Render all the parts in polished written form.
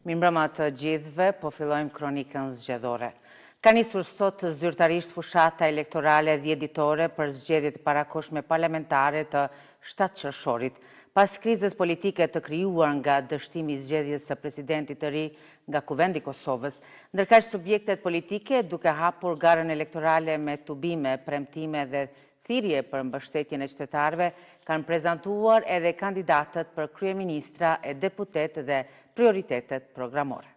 Mirëmbrëma të gjithëve, po fillojmë kronikën zgjedhore. Ka nisur sot zyrtarisht fushata elektorale 10 ditore për zgjedhjet e parakohshme parlamentare të 7 qershorit. Pas krizës politike të krijuar nga dështimi i zgjedhjes së presidentit të ri nga Kuvendi i Kosovës, ndërkaq subjektet politike duke hapur garën elektorale me tubime, premtime dhe thirrje për mbështetjen e qytetarëve, kanë prezantuar edhe kandidatët për kryeministra e deputet dhe prioritetet programore.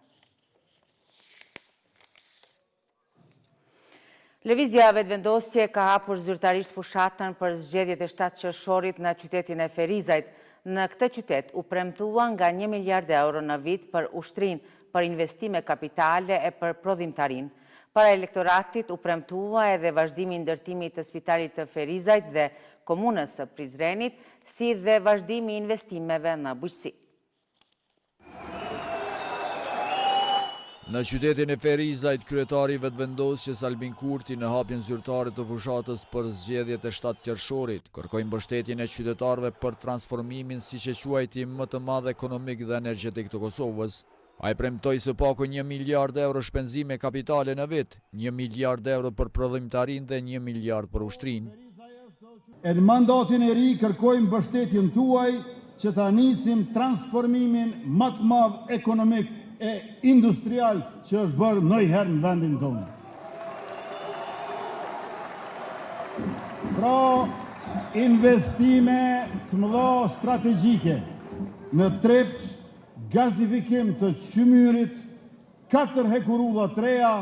Lëvizja vetëvendosje ka hapur zyrtarisht fushatën për zgjedhjet e 7 qershorit në qytetin e Ferizajt. Në këtë qytet u premtua nga 1 miliard euro në vit për ushtrinë, për investime kapitale e për prodhimtarinë. Para elektoratit u premtua edhe vazhdimi i ndërtimit të spitalit të Ferizajt dhe komunës së Prizrenit, si dhe vazhdimi i investimeve në bujqësi. Në qytetin e Ferizajt, kryetari i vetëvendosjes Albin Kurti në hapjen zyrtare të fushatës për zgjedhjet e 7 qershorit, kërkoi mbështetjen e qytetarëve për transformimin siç e quajti më të madh ekonomik dhe energjetik të Kosovës. Ai premtoi së paku 1 miliard euro shpenzime kapitale në vit, 1 miliard euro për prodhimtarinë dhe 1 miliard për ushtrinë. Në mandatin e ri kërkojmë mbështetjen tuaj që ta nisim transformimin më të madh ekonomik e industrial që është bërë ndonjëherë në vendin tonë. Pra, investime të mëdha strategjike në Trepç, gazifikim të Qymyrit, 4 hekurulla të reja,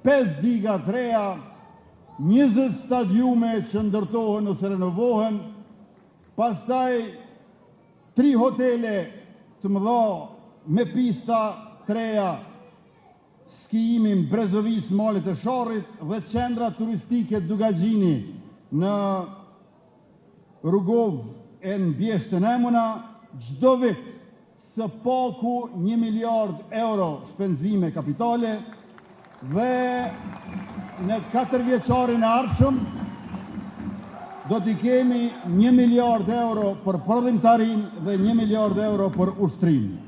5 diga të reja, 20 stadiume që ndërtohen ose renovohen, pastaj 3 hotele të mëdha me pista të reja, skijimin Brezovis, malit e Sharrit dhe qendra turistike Dugagjini në Rugov e në Bjeshtën Emuna, çdo vit së paku 1 miliard euro shpenzime kapitale dhe në 4 vjeçarin e ardhshëm do t'i kemi 1 miliard euro për prodhimtarinë dhe 1 miliard euro për ushtrinë.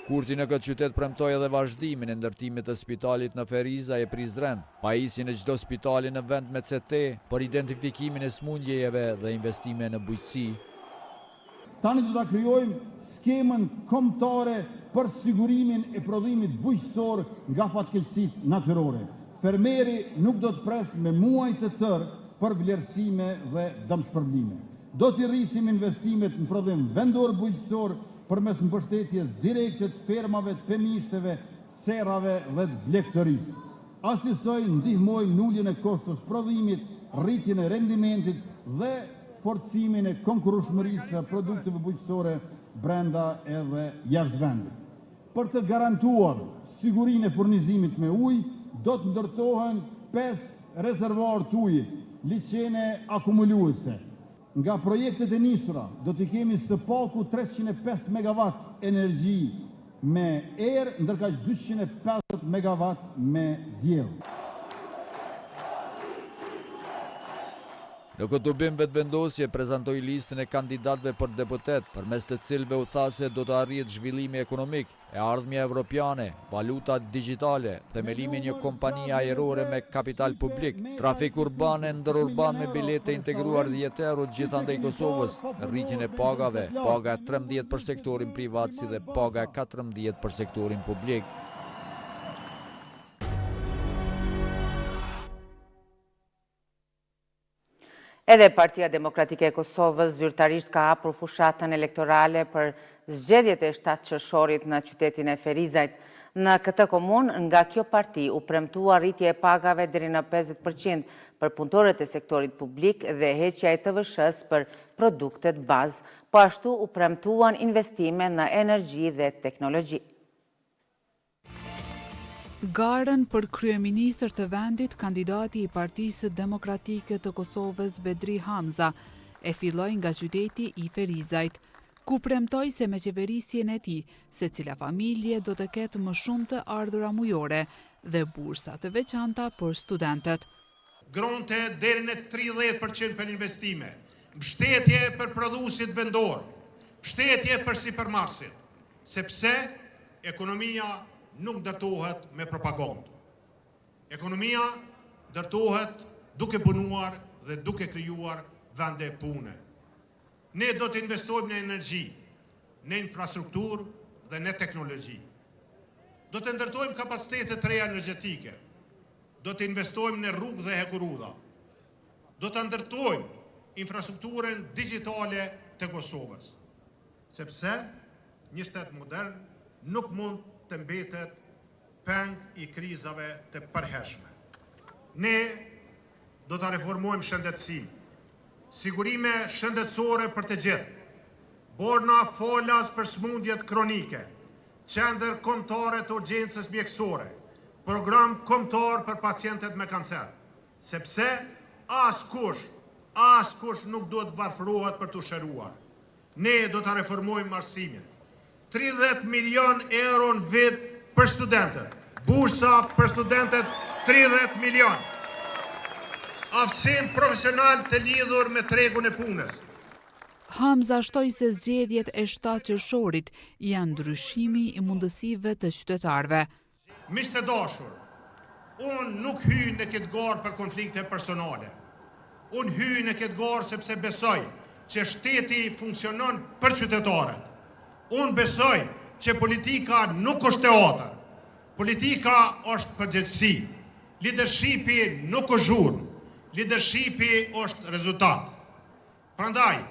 Kurti në këtë qytet premtoi edhe vazhdimin e ndërtimit të spitalit në Ferizaj e Prizren, pajisjen e çdo spitali në vend me CT për identifikimin e smundjeve dhe investime në bujqësi. Tani do ta krijojmë skemën kombëtare për sigurimin e prodhimit bujqësor nga fatkeqësitë natyrore. Fermeri nuk do të presë me muaj të tërë për vlerësime dhe dëmshpërblime. Do t'i rrisim investimet në prodhim vendor bujqësor përmes mbështetjes direkte të fermave, të pemishteve, serrave dhe të blegtërisë. Asnjësoj ndihmojmë uljen e kostos prodhimit, rritjen e rendimentit dhe forcimin e konkurrueshmërisë së produkteve bujqësore brenda edhe jashtë vendit. Për të garantuar sigurinë e furnizimit me ujë, do të ndërtohen 5 rezervuar të ujit, liçene akumuluese. Nga projektet e nisura do t'i kemi së paku 305 megawatt energji me erë, ndërkaq 250 megawatt me diell. Në këtë tubim vetëvendosje prezantoi listën e kandidatëve për deputet, përmes të cilëve u tha se do të arrihet zhvillimi ekonomik, e ardhmja evropiane, valuta digjitale, themelimi një kompanie ajrore me kapital publik, trafik urban e ndërurban me bilete integruar 10 euro gjithandej Kosovës, rritjen e pagave, paga 13 për sektorin privat si dhe paga 14 për sektorin publik. Edhe Partia Demokratike e Kosovës zyrtarisht ka hapur fushatën elektorale për zgjedhjet e 7 qershorit në qytetin e Ferizajt. Në këtë komunë, nga kjo parti u premtua rritje e pagave deri në 50% për punëtorët e sektorit publik dhe heqja e TVSH-s për produktet bazë, po ashtu u premtuan investime në energji dhe teknologji. Garën për kryeministër të vendit, kandidati i Partisë Demokratike të Kosovës Bedri Hamza e filloi nga qyteti i Ferizajt, ku premtoi se me qeverisjen e tij, secila familje do të ketë më shumë të ardhura mujore dhe bursa të veçanta për studentët. Gronte deri në 30% për investime, mbështetje për prodhuesit vendor, mbështetje për supermarketet, sepse ekonomia nuk ndërtohet me propagandë. Ekonomia ndërtohet duke punuar dhe duke krijuar vende pune. Ne do të investojmë në energji, në infrastrukturë dhe në teknologji. Do të ndërtojmë kapacitetet të reja energjetike. Do të investojmë në rrugë dhe hekurudha. Do të ndërtojmë infrastrukturën digjitale të Kosovës, sepse një shtet modern nuk mund të mbetet peng i krizave të përhershme. Ne do të reformojmë shëndetësinë, sigurime shëndetësore për të gjithë, borna folas për smundjet kronike, qendër kombëtare të urgjencës mjekësore, program kombëtar për pacientët me kancer, sepse askush nuk duhet varfërohet për të shëruar. Ne do të reformojmë arsimin. 30 milion euro në vit për studentët, bursa për studentët 30 milion. Aftësim profesional të lidhur me tregun e punës. Hamza shtoi se zgjedhjet e 7 qershorit janë ndryshimi i mundësive të qytetarëve. Miq të dashur, unë nuk hyj në këtë garë për konflikte personale. Unë hyj në këtë garë sepse besoj që shteti funksionon për qytetarët. Unë besoj që politika nuk është teatër. Politika është përgjegjësi. Leadershipi nuk është zhurmë. Leadershipi është rezultat. Prandaj,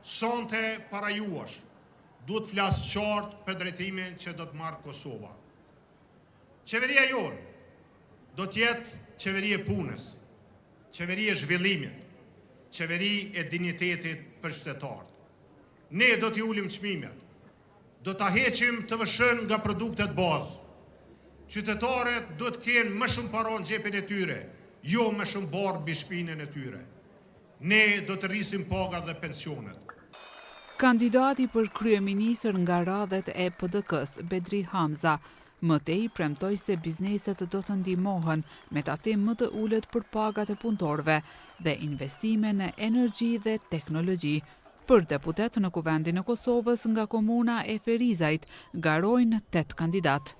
sonte para juash, duhet flas qartë për drejtimin që do të marrë Kosova. Qeveria jonë do të jetë qeveri e punës, qeveri e zhvillimit, qeveri e dinjitetit për qytetarët. Ne do t'i ulim çmimet, do t'a heqim të vëshën nga produktet bazë. Qytetarët do të kenë më shumë para në xhepin e tyre, jo më shumë bardh mbi shpinën e tyre. Ne do të rrisim pagat dhe pensionet. Kandidati për kryeministër nga radhet e PDK-s, Bedri Hamza, më tej premtoi se bizneset do të ndihmohen me tatim më të ulët për pagat e punëtorëve dhe investime në energji dhe teknologji. Për deputet në Kuvendin e Kosovës nga komuna e Ferizajt garojnë 8 kandidat.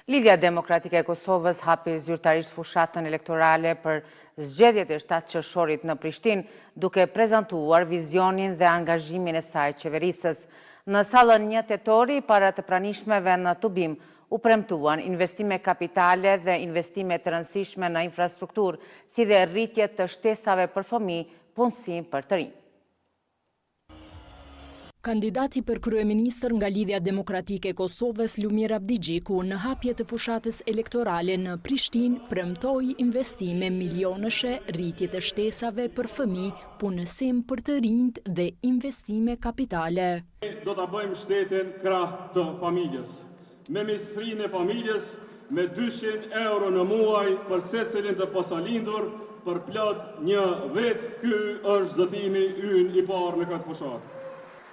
Lidhja Demokratike e Kosovës hapi zyrtarisht fushatën elektorale për zgjedhjet e 7 qershorit në Prishtinë, duke prezantuar vizionin dhe angazhimin e saj qeverisës. Në sallën 1 tetori, para të pranishmeve në Tubim, u premtuan investime kapitale dhe investime të rëndësishme në infrastrukturë, si dhe rritje të shtesave për fëmijë, punësim për të rinj. Kandidati për kryeministër nga Lidhja Demokratike e Kosovës, Lumir Abdigjiku, në hapje të fushatës elektorale në Prishtinë, premtoi investime milionëshe, rritje të shtesave për fëmijë, punësim për të rinjt dhe investime kapitale. Do ta bëjmë shtetin krah të familjes. Me ministrinë e familjes, me 200 euro në muaj për secilin të posalindur, për plot një vit, ky është zëtimi ynë i parë në këtë fushatë.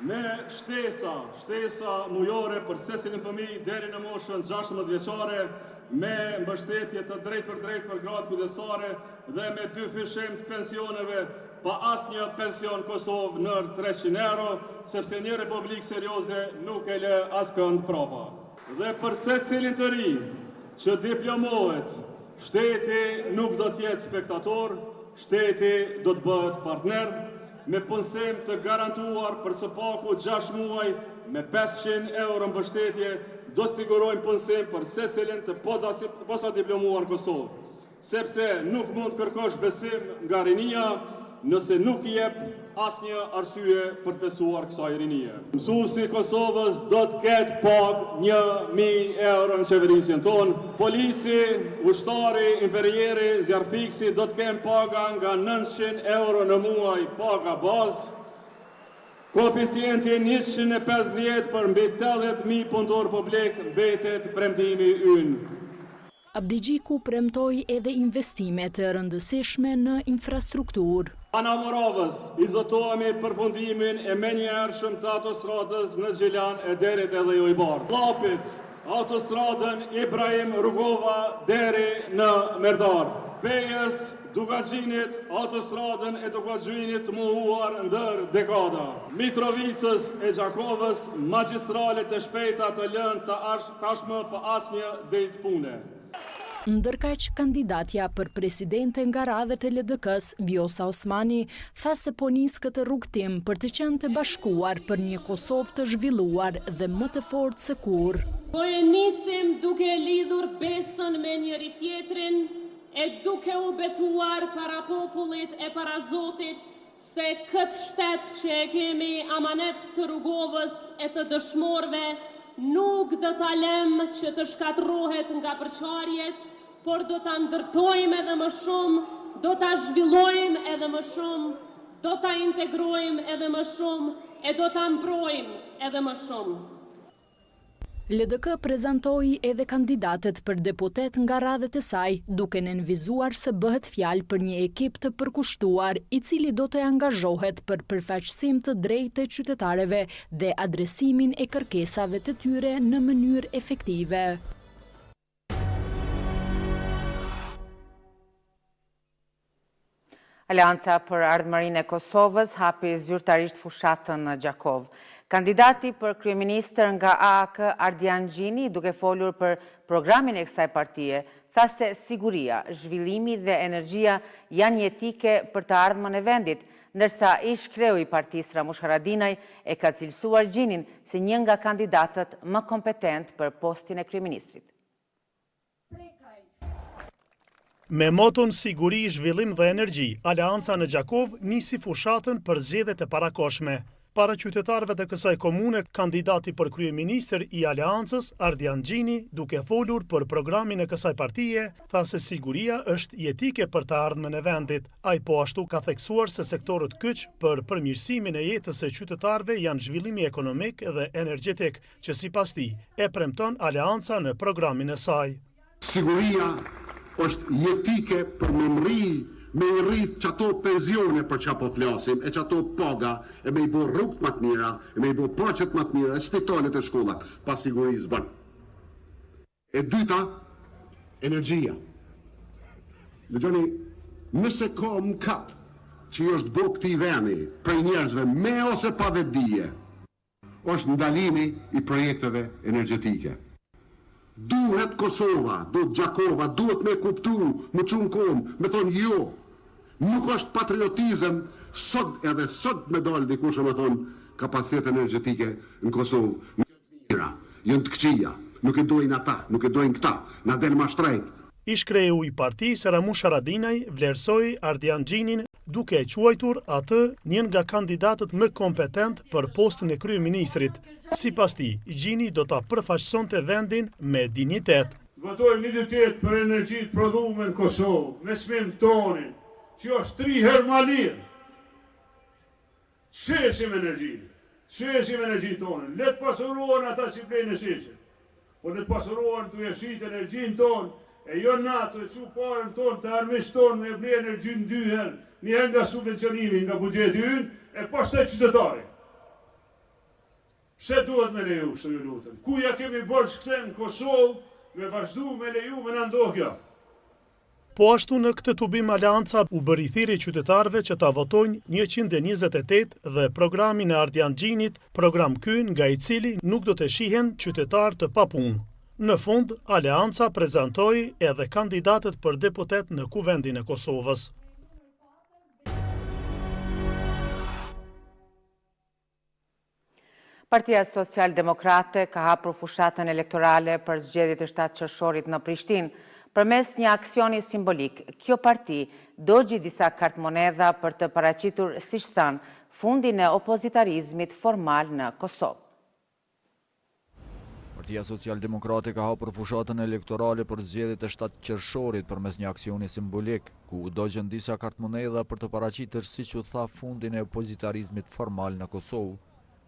Me shtesa mujore për secilin fëmijë deri në moshën 16 vjeçare, me mbështetje të drejt për gratë kujdesare dhe me 2 fyshim të pensioneve pa asnjë pension Kosovë në 300 euro, sepse një republikë serioze nuk e lë askënd prapa. Dhe për secilin të ri që diplomohet, shteti nuk do të jetë spektator, shteti do të bëhet partner, me punësim të garantuar për së paku 6 muaj me 500 euro mbështetje, do sigurojmë punësim për secilin të posadiplomuar në Kosovë. Sepse nuk mund kërkosh besim nga rinia nëse nuk i jep asnjë arsye për të besuar kësaj rinie. Mësuesi i Kosovës do të ketë pagë 1000 euro në qeverisjen tonë. Polici, ushtari, inferieri, zjarfiksi do të kenë paga nga 900 euro në muaj paga bazë. Koeficienti 150 për mbi 80.000 punëtor publik mbetet premtimi ynë. Abdigjiku premtoi edhe investime të rëndësishme në infrastrukturë. Ana Moravës, i zotohemi përfundimin e menjëhershëm të autostradës në Gjilan e deri te Llojbar. Llapit, autostradën Ibrahim Rugova deri në Merdar. Pejës, Dukagjinit, autostradën e Dukagjinit mohuar ndër dekada. Mitrovicës e Gjakovës, magjistrale të shpejta të lënë të tashmë për asnjë ditë pune. Ndërkaq, kandidatja për presidente nga radhët e LDK-s, Vjosa Osmani, tha se po nis këtë rrugtim për të qenë të bashkuar për një Kosovë të zhvilluar dhe më të fortë se kur. Po e nisim duke lidhur besën me njëri tjetrin e duke u betuar para popullit e para Zotit se këtë shtet që e kemi amanet të rrugovës e të dëshmorve nuk do ta lëmë që të shkatërrohet nga përçarjet, por do ta ndërtojmë edhe më shumë, do ta zhvillojmë edhe më shumë, do ta integrojmë edhe më shumë e do ta mbrojmë edhe më shumë. LDK prezantoi edhe kandidatet për deputet nga radhët e saj, duke nënvizuar se bëhet fjalë për një ekip të përkushtuar, i cili do të angazhohet për përfaqësim të drejtë të qytetarëve dhe adresimin e kërkesave të tyre në mënyrë efektive. Aleanca për Ardhmërinë e Kosovës hapi zyrtarisht fushatën në Gjakov. Kandidati për kryeministër nga AK, Ardian Gjini, duke folur për programin e kësaj partie, tha se siguria, zhvillimi dhe energjia janë jetike për të ardhmën e vendit, ndërsa ish kreu i partisë Ramush Haradinaj e ka cilësuar Gjinin si një nga kandidatët më kompetent për postin e kryeministrit. Me moton siguri, zhvillim dhe energji, Aleanca në Gjakov nisi fushatën për zgjedhjet e parakoshme. Para qytetarëve të kësaj komune, kandidati për kryeministër i Aleancës, Ardian Gjini, duke folur për programin e kësaj partie, tha se siguria është jetike për të ardhmen e vendit. Ai po ashtu ka theksuar se sektorët kyç për përmirësimin e jetës së qytetarëve janë zhvillimi ekonomik dhe energjetik, që sipas tij e premton Aleanca në programin e saj. Siguria është jetike për me i rrit që ato penzione për që po flasim, e që ato paga, e me i bo rrugët më të mira, e me i bo paqet më të mira, e spitalet e shkollat, pa siguri zbën. E dyta, energjia. Dëgjoni, nëse ka mëkat që është bo këti veni prej njerëzve me ose pa vetdije, është ndalimi i projekteve energjetike. Duhet Kosova, duhet Gjakova, duhet me kuptu, më qunë kom, me thonë jo, nuk është patriotizëm, edhe sot me dalë dikush me thonë kapacitet energjetike në Kosovë, nuk e të mira, jënë të këqia, nuk e dojnë ata, nuk e dojnë këta, na del ma shtrejt. Ish kreu i partisë Ramush Haradinaj vlerësoi Ardian Gjinin duke e quajtur atë një nga kandidatët më kompetent për postin e kryeministrit. Sipas tij, Gjini do ta përfaqësonte vendin me dinjitet. Votojmë një ditet për energjitë prodhume në Kosovë, me smim tonin, që është 3 herë ma lirë. Shesim energjitë tonin, letë pasurohen ata që plejnë e shesim. Po letë pasurohen të jeshit energjinë tonë, e jo na të që parën tonë të armisht tonë me ble energjinë 2 herë, një herë nga subvencionimi nga buxheti ynë, e pastaj qytetari. Pse duhet me leju kështu ju lutem? Ku ja kemi borç këtë në Kosovë, me vazhdu me leju me në ndohja? Po ashtu në këtë tubim Aleanca u bëri thirrje qytetarëve që ta votojnë 128 dhe programin e Ardian Gjinit, program ky nga i cili nuk do të shihen qytetar të papunë. Në fund, Aleanca prezantoi edhe kandidatët për deputet në Kuvendin e Kosovës. Partia Social-Demokrate ka hapur fushatën elektorale për zgjedhjet e 7 qershorit në Prishtinë. Përmes një aksioni simbolik, kjo parti dogji disa kartmonedha për të paraqitur, siç thanë, fundin e opozitarizmit formal në Kosovë. Partia Social-Demokrate ka hapur fushatën elektorale për zgjedhjet e 7 qershorit përmes një aksioni simbolik, ku dogjen disa kartmonedha për të paraqitur, siç u tha, fundin e opozitarizmit formal në Kosovë.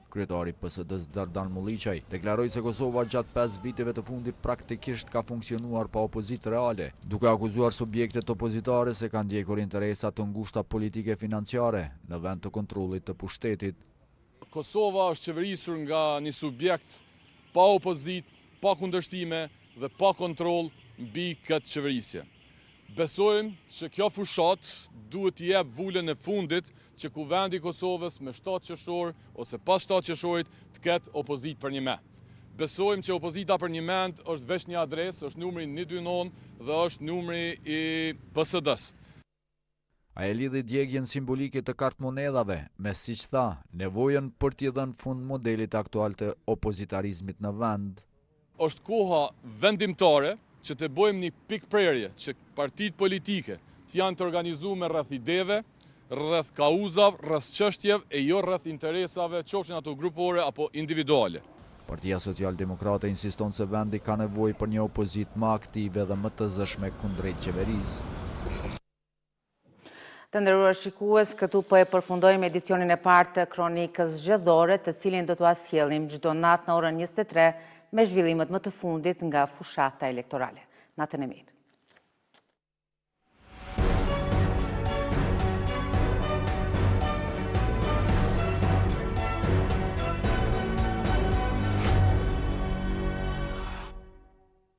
Kryetari PSD-s Dardan Mulliqaj deklaroi se Kosova gjatë 5 viteve të fundit praktikisht ka funksionuar pa opozitë reale, duke akuzuar subjektet opozitare se kanë ndjekur interesa të ngushta politike financiare në vend të kontrollit të pushtetit. Kosova është qeverisur nga një subjekt pa opozitë, pa kundërshtime dhe pa kontroll mbi këtë qeverisje. Besojmë që kjo fushat duhet të jep vullën e fundit që Kuvendi i Kosovës me 7 qershor ose pas 7 qershorit të ketë opozit për një me. Besojmë që opozita për një mend është veç një adresë, është numri 129 dhe është numri i PSD-s. A e lidhi djegjen simbolike të kartë monedhave me, siç tha, nevojën për t'i dhënë fund modelit aktual të opozitarizmit në vend. Është koha vendimtare që të bëjmë një pikë prerje që partitë politike të janë të organizuar rreth ideve, rreth kauzave, rreth çështjeve e jo rreth interesave, qofshin ato grupore apo individuale. Partia Social-Demokrate insiston se vendi ka nevojë për një opozit më aktive dhe më të zëshme kundrejt qeverisë. Të nderuar shikues, këtu po e përfundojmë edicionin e parë të kronikës zgjedhore, të cilin do t'u sjellim çdo natë në orën 23 me zhvillimet më të fundit nga fushata elektorale. Natën e mirë.